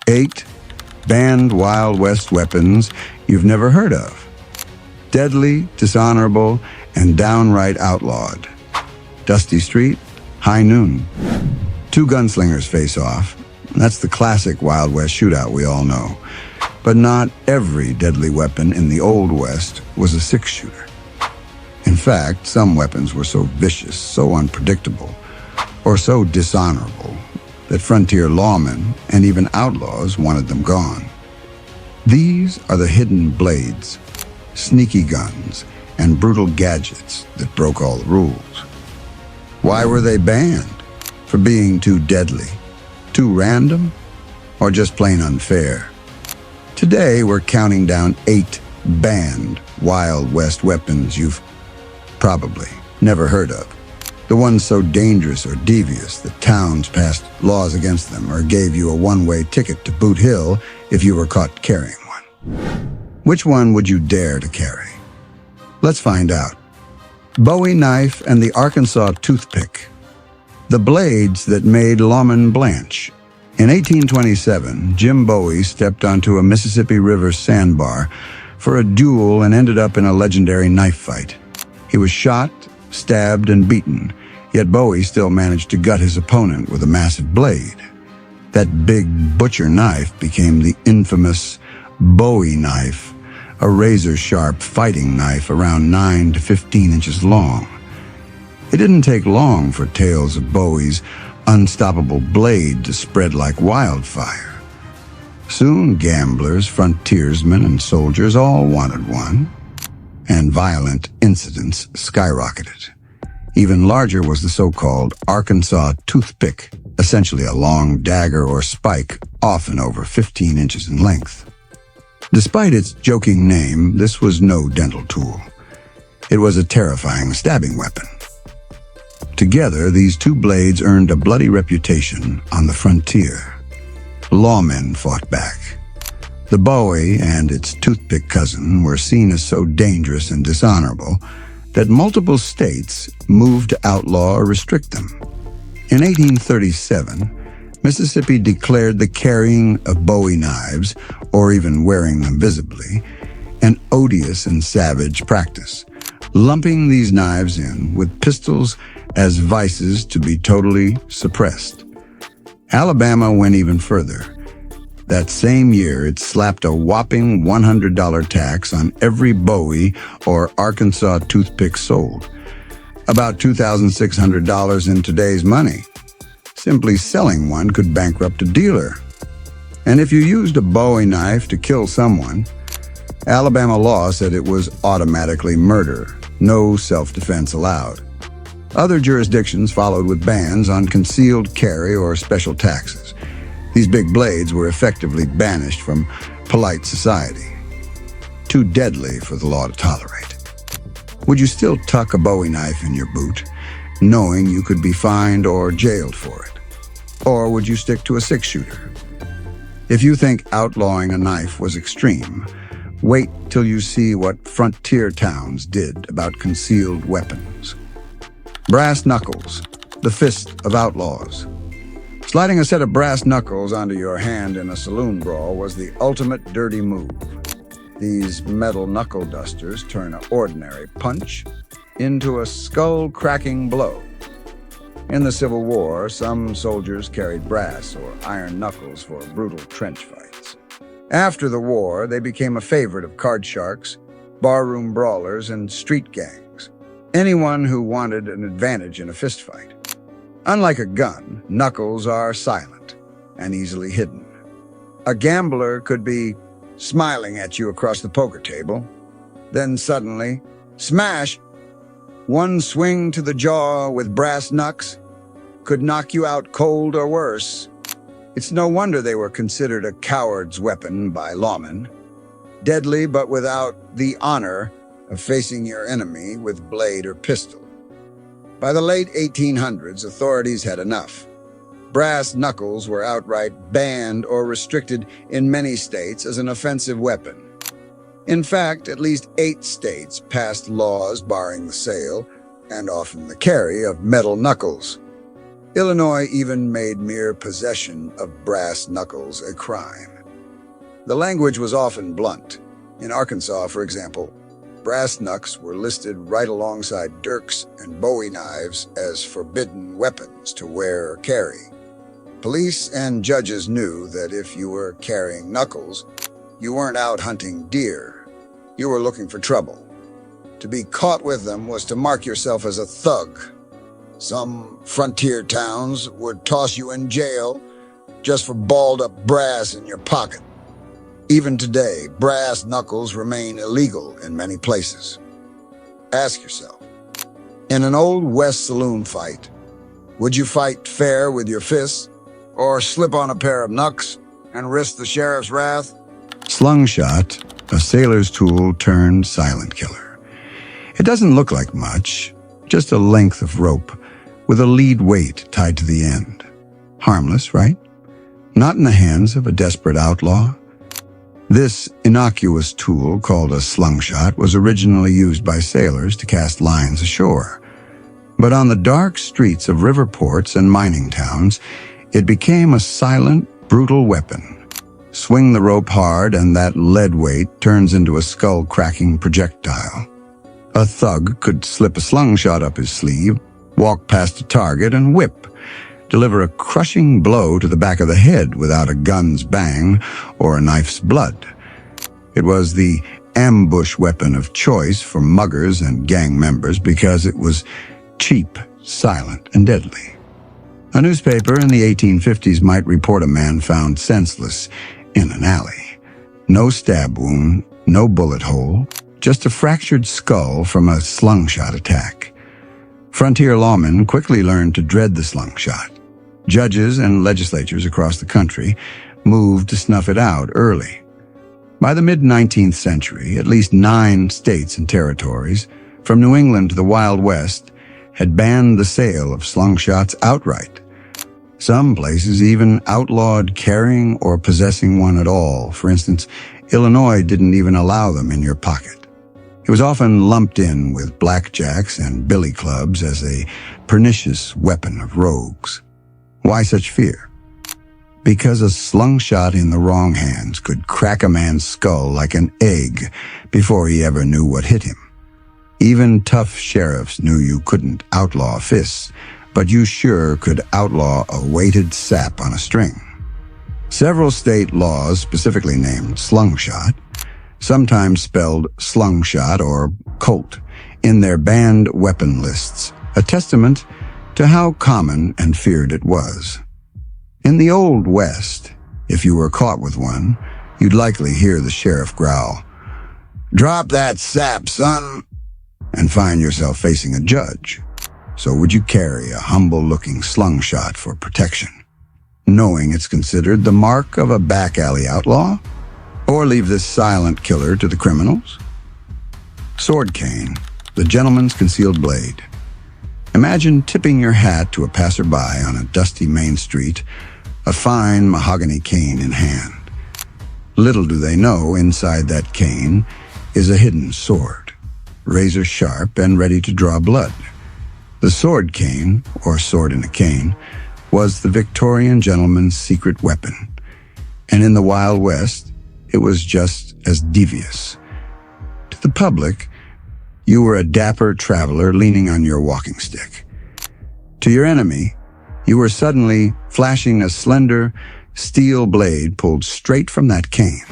8 banned Wild West weapons you've never heard of. Deadly, dishonorable, and downright outlawed. Dusty Street, high noon. 2 gunslingers face off. That's the classic Wild West shootout we all know. But not every deadly weapon in the Old West was a 6-shooter. In fact, some weapons were so vicious, so unpredictable, or so dishonorable that frontier lawmen and even outlaws wanted them gone. These are the hidden blades, sneaky guns, and brutal gadgets that broke all the rules. Why were they banned? For being too deadly, too random, or just plain unfair? Today, we're counting down 8 banned Wild West weapons you've probably never heard of. The ones so dangerous or devious that towns passed laws against them or gave you a one-way ticket to Boot Hill if you were caught carrying one. Which one would you dare to carry? Let's find out. Bowie knife and the Arkansas toothpick. The blades that made lawmen blanch. In 1827, Jim Bowie stepped onto a Mississippi River sandbar for a duel and ended up in a legendary knife fight. He was shot, stabbed, and beaten, yet Bowie still managed to gut his opponent with a massive blade. That big butcher knife became the infamous Bowie knife, a razor-sharp fighting knife around 9 to 15 inches long. It didn't take long for tales of Bowie's unstoppable blade to spread like wildfire. Soon gamblers, frontiersmen, and soldiers all wanted one, and violent incidents skyrocketed. Even larger was the so-called Arkansas toothpick, essentially a long dagger or spike, often over 15 inches in length. Despite its joking name, this was no dental tool. It was a terrifying stabbing weapon. Together, these 2 blades earned a bloody reputation on the frontier. Lawmen fought back. The Bowie and its toothpick cousin were seen as so dangerous and dishonorable that multiple states moved to outlaw or restrict them. In 1837, Mississippi declared the carrying of Bowie knives, or even wearing them visibly, an odious and savage practice, lumping these knives in with pistols as vices to be totally suppressed. Alabama went even further. That same year, it slapped a whopping $100 tax on every Bowie or Arkansas toothpick sold. About $2,600 in today's money. Simply selling one could bankrupt a dealer. And if you used a Bowie knife to kill someone, Alabama law said it was automatically murder, no self-defense allowed. Other jurisdictions followed with bans on concealed carry or special taxes. These big blades were effectively banished from polite society. Too deadly for the law to tolerate. Would you still tuck a Bowie knife in your boot, knowing you could be fined or jailed for it? Or would you stick to a 6-shooter? If you think outlawing a knife was extreme, wait till you see what frontier towns did about concealed weapons. Brass knuckles, the fist of outlaws. Sliding a set of brass knuckles onto your hand in a saloon brawl was the ultimate dirty move. These metal knuckle dusters turn an ordinary punch into a skull-cracking blow. In the Civil War, some soldiers carried brass or iron knuckles for brutal trench fights. After the war, they became a favorite of card sharks, barroom brawlers, and street gangs. Anyone who wanted an advantage in a fistfight. Unlike a gun, knuckles are silent and easily hidden. A gambler could be smiling at you across the poker table, then suddenly, smash! One swing to the jaw with brass knucks could knock you out cold or worse. It's no wonder they were considered a coward's weapon by lawmen. Deadly, but without the honor of facing your enemy with blade or pistol. By the late 1800s, authorities had enough. Brass knuckles were outright banned or restricted in many states as an offensive weapon. In fact, at least 8 states passed laws barring the sale, and often the carry, of metal knuckles. Illinois even made mere possession of brass knuckles a crime. The language was often blunt. In Arkansas, for example, brass knucks were listed right alongside dirks and bowie knives as forbidden weapons to wear or carry. Police and judges knew that if you were carrying knuckles, you weren't out hunting deer. You were looking for trouble. To be caught with them was to mark yourself as a thug. Some frontier towns would toss you in jail just for balled up brass in your pocket. Even today, brass knuckles remain illegal in many places. Ask yourself, in an Old West saloon fight, would you fight fair with your fists or slip on a pair of knucks and risk the sheriff's wrath? Slungshot, a sailor's tool turned silent killer. It doesn't look like much, just a length of rope with a lead weight tied to the end. Harmless, right? Not in the hands of a desperate outlaw. This innocuous tool, called a slungshot, was originally used by sailors to cast lines ashore. But on the dark streets of river ports and mining towns, it became a silent, brutal weapon. Swing the rope hard and that lead weight turns into a skull-cracking projectile. A thug could slip a slungshot up his sleeve, walk past a target and whip, deliver a crushing blow to the back of the head without a gun's bang or a knife's blood. It was the ambush weapon of choice for muggers and gang members because it was cheap, silent, and deadly. A newspaper in the 1850s might report a man found senseless in an alley. No stab wound, no bullet hole, just a fractured skull from a slungshot attack. Frontier lawmen quickly learned to dread the slungshot. Judges and legislatures across the country moved to snuff it out early. By the mid-19th century, at least 9 states and territories, from New England to the Wild West, had banned the sale of slungshots outright. Some places even outlawed carrying or possessing one at all. For instance, Illinois didn't even allow them in your pocket. It was often lumped in with blackjacks and billy clubs as a pernicious weapon of rogues. Why such fear? Because a slungshot in the wrong hands could crack a man's skull like an egg before he ever knew what hit him. Even tough sheriffs knew you couldn't outlaw fists, but you sure could outlaw a weighted sap on a string. Several state laws specifically named slungshot, sometimes spelled slungshot or colt, in their banned weapon lists, a testament to how common and feared it was. In the Old West, if you were caught with one, you'd likely hear the sheriff growl, "Drop that sap, son," and find yourself facing a judge. So would you carry a humble-looking slungshot for protection, knowing it's considered the mark of a back-alley outlaw? Or leave this silent killer to the criminals? Sword cane, the gentleman's concealed blade. Imagine tipping your hat to a passerby on a dusty main street, a fine mahogany cane in hand. Little do they know inside that cane is a hidden sword, razor sharp and ready to draw blood. The sword cane, or sword in a cane, was the Victorian gentleman's secret weapon. And in the Wild West, it was just as devious. To the public, you were a dapper traveler leaning on your walking stick. To your enemy, you were suddenly flashing a slender steel blade pulled straight from that cane.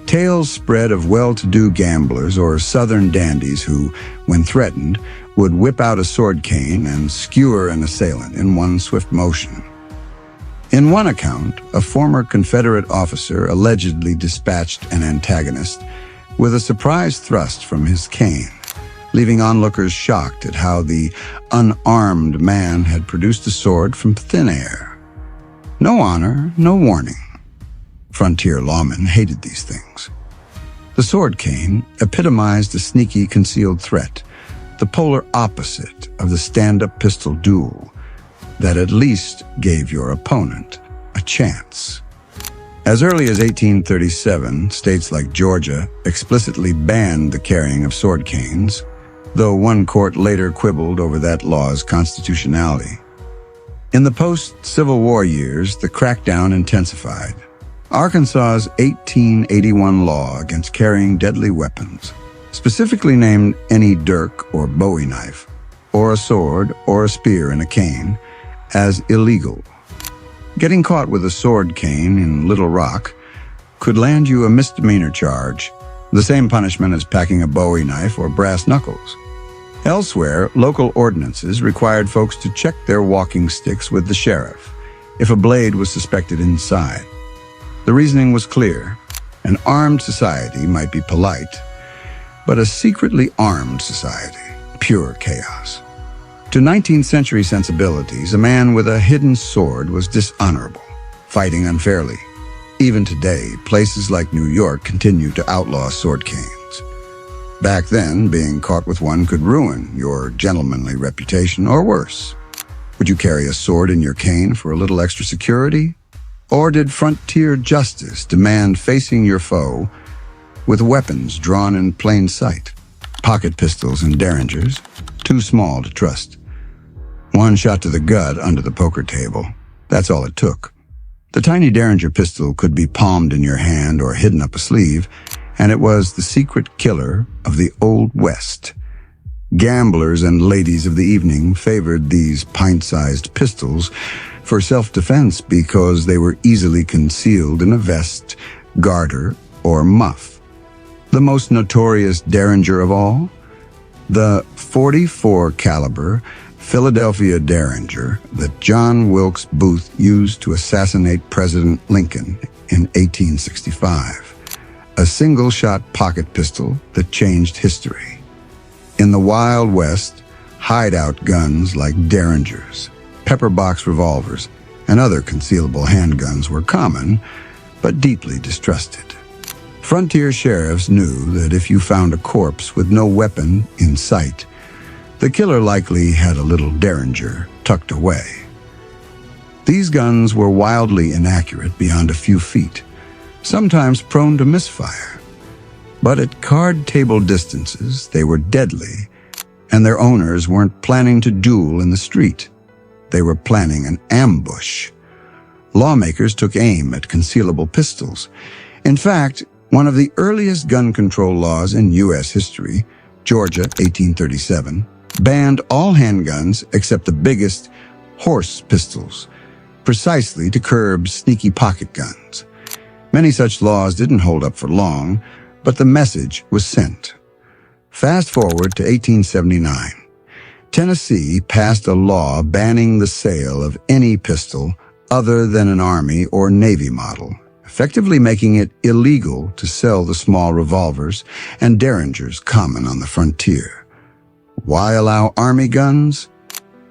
Tales spread of well-to-do gamblers or southern dandies who, when threatened, would whip out a sword cane and skewer an assailant in one swift motion. In one account, a former Confederate officer allegedly dispatched an antagonist with a surprise thrust from his cane, leaving onlookers shocked at how the unarmed man had produced a sword from thin air. No honor, no warning. Frontier lawmen hated these things. The sword cane epitomized a sneaky, concealed threat, the polar opposite of the stand-up pistol duel that at least gave your opponent a chance. As early as 1837, states like Georgia explicitly banned the carrying of sword canes, though one court later quibbled over that law's constitutionality. In the post-Civil War years, the crackdown intensified. Arkansas's 1881 law against carrying deadly weapons specifically named any dirk or bowie knife, or a sword or a spear and a cane, as illegal. Getting caught with a sword cane in Little Rock could land you a misdemeanor charge, the same punishment as packing a bowie knife or brass knuckles. Elsewhere, local ordinances required folks to check their walking sticks with the sheriff if a blade was suspected inside. The reasoning was clear. An armed society might be polite, but a secretly armed society, pure chaos. To 19th century sensibilities, a man with a hidden sword was dishonorable, fighting unfairly. Even today, places like New York continue to outlaw sword canes. Back then, being caught with one could ruin your gentlemanly reputation, or worse. Would you carry a sword in your cane for a little extra security? Or did frontier justice demand facing your foe with weapons drawn in plain sight? Pocket pistols and derringers, too small to trust. One shot to the gut under the poker table, that's all it took. The tiny derringer pistol could be palmed in your hand or hidden up a sleeve, and it was the secret killer of the Old West. Gamblers and ladies of the evening favored these pint-sized pistols for self-defense because they were easily concealed in a vest, garter, or muff. The most notorious derringer of all? The .44 caliber Philadelphia Derringer that John Wilkes Booth used to assassinate President Lincoln in 1865. A single-shot pocket pistol that changed history. In the Wild West, hideout guns like derringers, pepper-box revolvers, and other concealable handguns were common, but deeply distrusted. Frontier sheriffs knew that if you found a corpse with no weapon in sight, the killer likely had a little derringer tucked away. These guns were wildly inaccurate beyond a few feet, sometimes prone to misfire. But at card table distances, they were deadly, and their owners weren't planning to duel in the street. They were planning an ambush. Lawmakers took aim at concealable pistols. In fact, one of the earliest gun control laws in U.S. history, Georgia, 1837, banned all handguns except the biggest, horse pistols, precisely to curb sneaky pocket guns. Many such laws didn't hold up for long, but the message was sent. Fast forward to 1879. Tennessee passed a law banning the sale of any pistol other than an Army or Navy model, effectively making it illegal to sell the small revolvers and derringers common on the frontier. Why allow Army guns?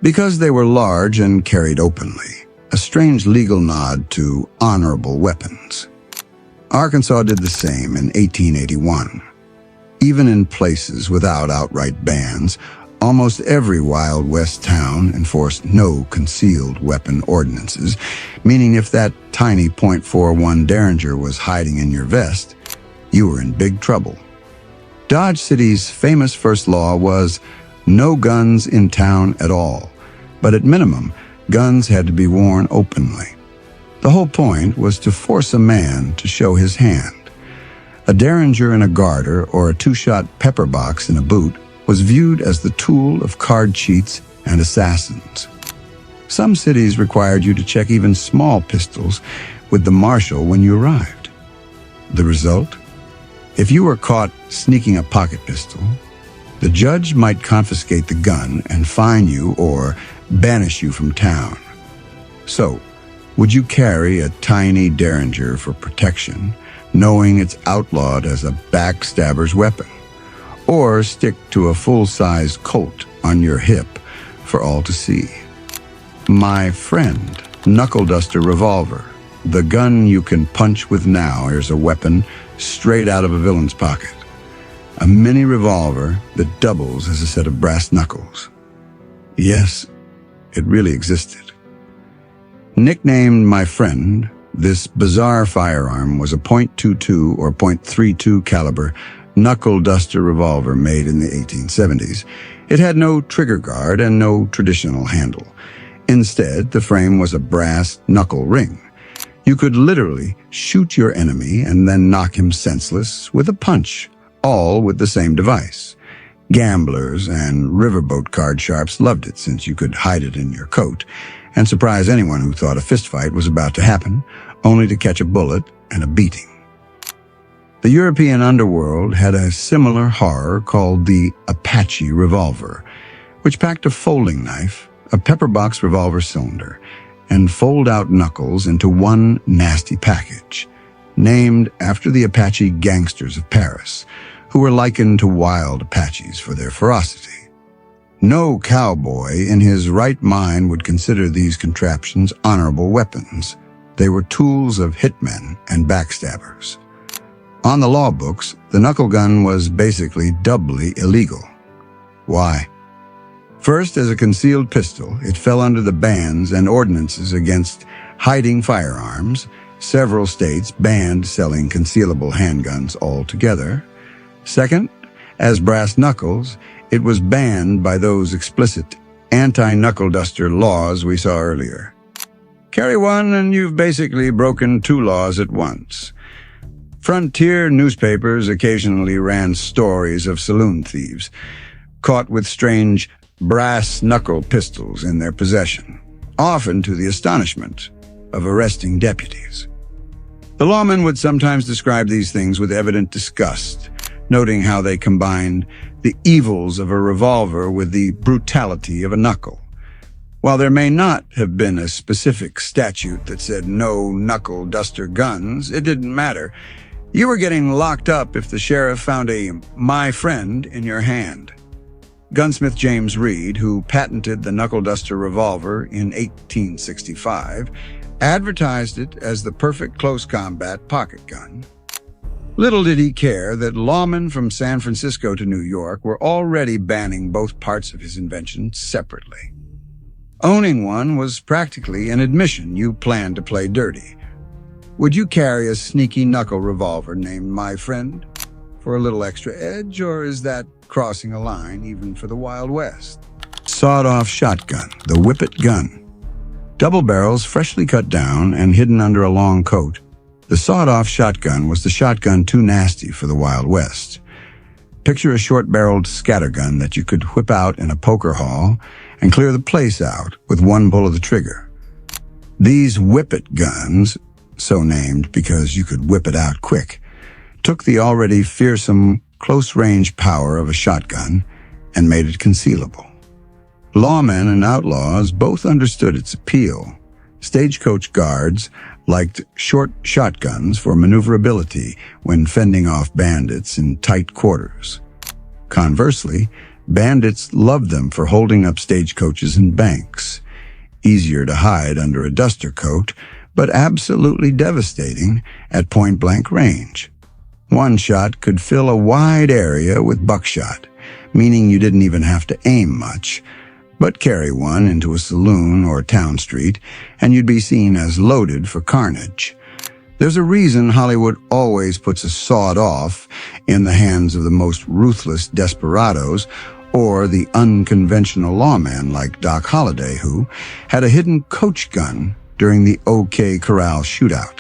Because they were large and carried openly, a strange legal nod to honorable weapons. Arkansas did the same in 1881. Even in places without outright bans, almost every Wild West town enforced no concealed weapon ordinances, meaning if that tiny .41 Derringer was hiding in your vest, you were in big trouble. Dodge City's famous first law was no guns in town at all, but at minimum, guns had to be worn openly. The whole point was to force a man to show his hand. A derringer in a garter or a two-shot pepper box in a boot was viewed as the tool of card cheats and assassins. Some cities required you to check even small pistols with the marshal when you arrived. The result? If you were caught sneaking a pocket pistol, the judge might confiscate the gun and fine you or banish you from town. So, would you carry a tiny derringer for protection, knowing it's outlawed as a backstabber's weapon? Or stick to a full-size Colt on your hip for all to see? My friend, knuckle duster revolver, the gun you can punch with now, is a weapon straight out of a villain's pocket. A mini revolver that doubles as a set of brass knuckles. Yes, it really existed. Nicknamed My Friend, this bizarre firearm was a .22 or .32 caliber knuckle duster revolver made in the 1870s. It had no trigger guard and no traditional handle. Instead, the frame was a brass knuckle ring. You could literally shoot your enemy and then knock him senseless with a punch, all with the same device. Gamblers and riverboat card sharps loved it since you could hide it in your coat and surprise anyone who thought a fistfight was about to happen, only to catch a bullet and a beating. The European underworld had a similar horror called the Apache revolver, which packed a folding knife, a pepperbox revolver cylinder, and fold-out knuckles into one nasty package, named after the Apache gangsters of Paris, who were likened to wild Apaches for their ferocity. No cowboy in his right mind would consider these contraptions honorable weapons. They were tools of hitmen and backstabbers. On the law books, the knuckle gun was basically doubly illegal. Why? First, as a concealed pistol, it fell under the bans and ordinances against hiding firearms. Several states banned selling concealable handguns altogether. Second, as brass knuckles, it was banned by those explicit anti-knuckle duster laws we saw earlier. Carry one and you've basically broken two laws at once. Frontier newspapers occasionally ran stories of saloon thieves caught with strange brass knuckle pistols in their possession, often to the astonishment of arresting deputies. The lawmen would sometimes describe these things with evident disgust, noting how they combined the evils of a revolver with the brutality of a knuckle. While there may not have been a specific statute that said no knuckle duster guns, it didn't matter. You were getting locked up if the sheriff found a "my friend" in your hand. Gunsmith James Reed, who patented the knuckle duster revolver in 1865, advertised it as the perfect close combat pocket gun. Little did he care that lawmen from San Francisco to New York were already banning both parts of his invention separately. Owning one was practically an admission you planned to play dirty. Would you carry a sneaky knuckle revolver named My Friend for a little extra edge, or is that crossing a line even for the Wild West? Sawed-off shotgun, the whippet gun. Double barrels freshly cut down and hidden under a long coat. The sawed-off shotgun was the shotgun too nasty for the Wild West. Picture a short-barreled scattergun that you could whip out in a poker hall and clear the place out with one pull of the trigger. These whippet guns, so named because you could whip it out quick, took the already fearsome close-range power of a shotgun and made it concealable. Lawmen and outlaws both understood its appeal. Stagecoach guards liked short shotguns for maneuverability when fending off bandits in tight quarters. Conversely, bandits loved them for holding up stagecoaches and banks. Easier to hide under a duster coat, but absolutely devastating at point-blank range. One shot could fill a wide area with buckshot, meaning you didn't even have to aim much, but carry one into a saloon or town street, and you'd be seen as loaded for carnage. There's a reason Hollywood always puts a sawed-off in the hands of the most ruthless desperados or the unconventional lawman like Doc Holliday, who had a hidden coach gun during the OK Corral shootout.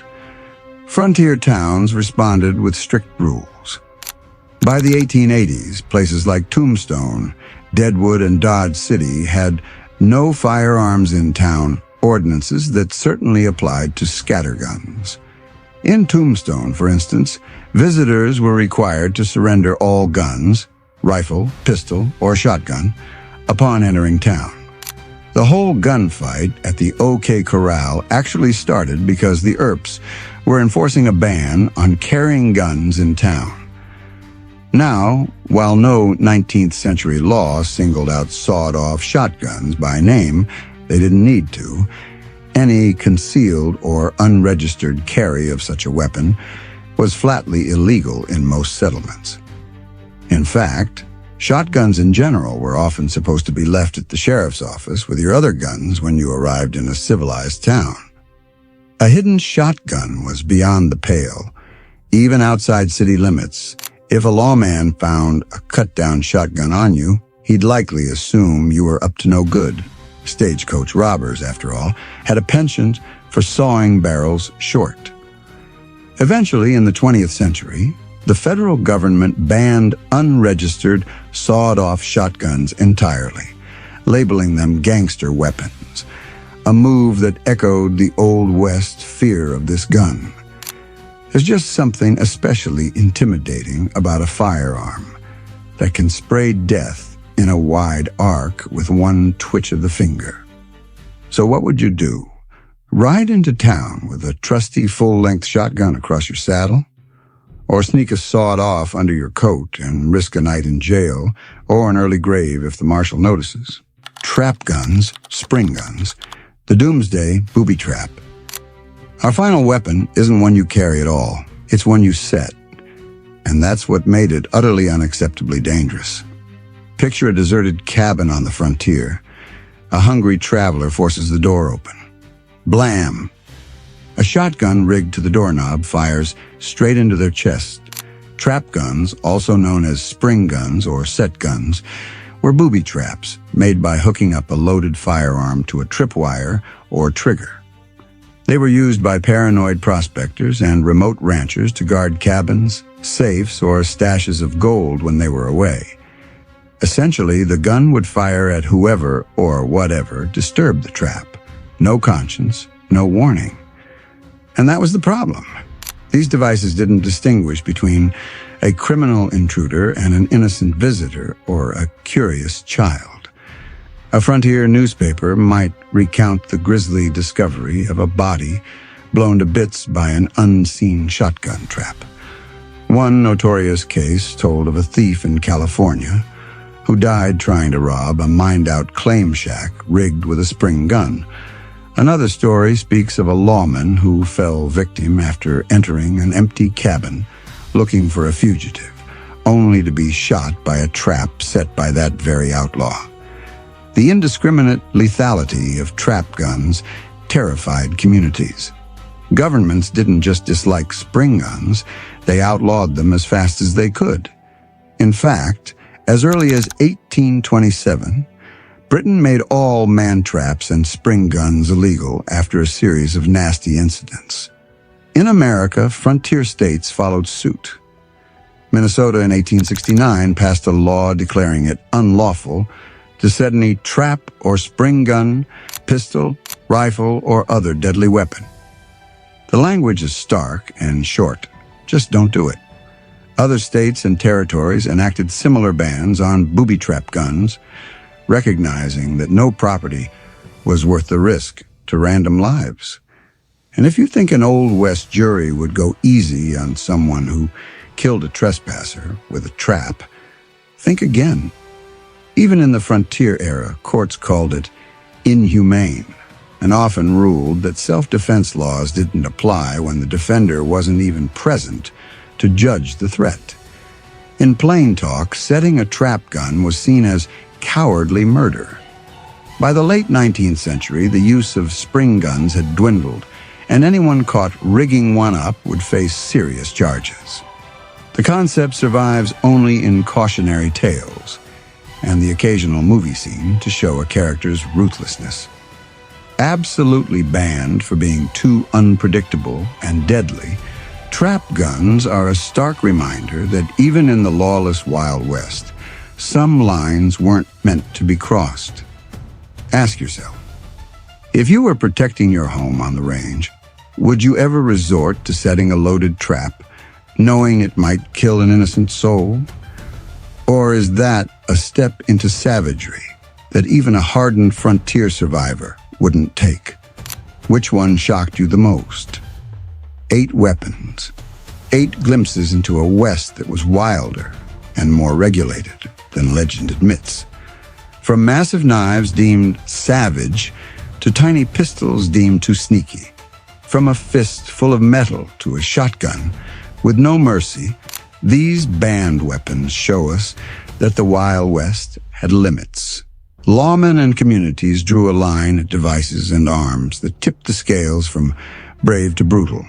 Frontier towns responded with strict rules. By the 1880s, places like Tombstone, Deadwood, and Dodge City had no firearms in town ordinances that certainly applied to scatterguns. In Tombstone, for instance, visitors were required to surrender all guns, rifle, pistol, or shotgun, upon entering town. The whole gunfight at the OK Corral actually started because the Earps were enforcing a ban on carrying guns in town. Now, while no 19th century law singled out sawed-off shotguns by name, they didn't need to. Any concealed or unregistered carry of such a weapon was flatly illegal in most settlements. In fact, shotguns in general were often supposed to be left at the sheriff's office with your other guns when you arrived in a civilized town. A hidden shotgun was beyond the pale. Even outside city limits, if a lawman found a cut-down shotgun on you, he'd likely assume you were up to no good. Stagecoach robbers, after all, had a penchant for sawing barrels short. Eventually, in the 20th century, the federal government banned unregistered, sawed-off shotguns entirely, labeling them gangster weapons, a move that echoed the Old West fear of this gun. There's just something especially intimidating about a firearm that can spray death in a wide arc with one twitch of the finger. So what would you do? Ride into town with a trusty full-length shotgun across your saddle? Or sneak a sawed-off under your coat and risk a night in jail or an early grave if the marshal notices? Trap guns, spring guns, the doomsday booby trap. Our final weapon isn't one you carry at all. It's one you set. And that's what made it utterly unacceptably dangerous. Picture a deserted cabin on the frontier. A hungry traveler forces the door open. Blam! A shotgun rigged to the doorknob fires straight into their chest. Trap guns, also known as spring guns or set guns, were booby traps made by hooking up a loaded firearm to a tripwire or trigger. They were used by paranoid prospectors and remote ranchers to guard cabins, safes, or stashes of gold when they were away. Essentially, the gun would fire at whoever or whatever disturbed the trap. No conscience, no warning. And that was the problem. These devices didn't distinguish between a criminal intruder and an innocent visitor or a curious child. A frontier newspaper might recount the grisly discovery of a body blown to bits by an unseen shotgun trap. One notorious case told of a thief in California who died trying to rob a mined-out claim shack rigged with a spring gun. Another story speaks of a lawman who fell victim after entering an empty cabin looking for a fugitive, only to be shot by a trap set by that very outlaw. The indiscriminate lethality of trap guns terrified communities. Governments didn't just dislike spring guns, they outlawed them as fast as they could. In fact, as early as 1827, Britain made all man-traps and spring guns illegal after a series of nasty incidents. In America, frontier states followed suit. Minnesota in 1869 passed a law declaring it unlawful to set any trap or spring gun, pistol, rifle, or other deadly weapon. The language is stark and short. Just don't do it. Other states and territories enacted similar bans on booby trap guns, recognizing that no property was worth the risk to random lives. And if you think an Old West jury would go easy on someone who killed a trespasser with a trap, think again. Even in the frontier era, courts called it inhumane and often ruled that self-defense laws didn't apply when the defender wasn't even present to judge the threat. In plain talk, setting a trap gun was seen as cowardly murder. By the late 19th century, the use of spring guns had dwindled, and anyone caught rigging one up would face serious charges. The concept survives only in cautionary tales and the occasional movie scene to show a character's ruthlessness. Absolutely banned for being too unpredictable and deadly, trap guns are a stark reminder that even in the lawless Wild West, some lines weren't meant to be crossed. Ask yourself, if you were protecting your home on the range, would you ever resort to setting a loaded trap, knowing it might kill an innocent soul? Or is that a step into savagery that even a hardened frontier survivor wouldn't take? Which one shocked you the most? 8 weapons, 8 glimpses into a West that was wilder and more regulated than legend admits. From massive knives deemed savage to tiny pistols deemed too sneaky. From a fist full of metal to a shotgun with no mercy, these banned weapons show us that the Wild West had limits. Lawmen and communities drew a line at devices and arms that tipped the scales from brave to brutal.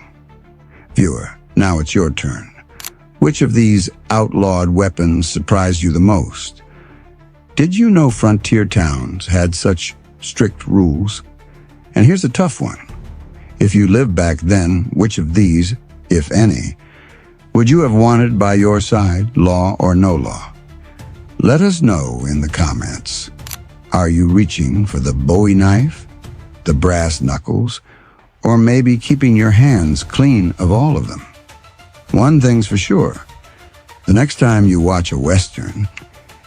Viewer, now it's your turn. Which of these outlawed weapons surprised you the most? Did you know frontier towns had such strict rules. And here's a tough one. If you lived back then, which of these, if any, would you have wanted by your side, law or no law? Let us know in the comments. Are you reaching for the Bowie knife, the brass knuckles, or maybe keeping your hands clean of all of them? One thing's for sure. The next time you watch a Western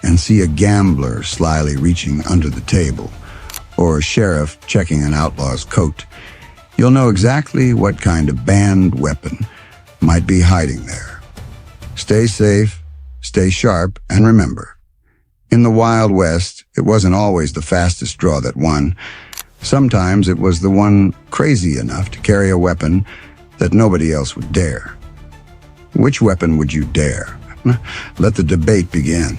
and see a gambler slyly reaching under the table or a sheriff checking an outlaw's coat, you'll know exactly what kind of banned weapon might be hiding there. Stay safe, stay sharp, and remember, in the Wild West, it wasn't always the fastest draw that won. Sometimes it was the one crazy enough to carry a weapon that nobody else would dare. Which weapon would you dare? Let the debate begin.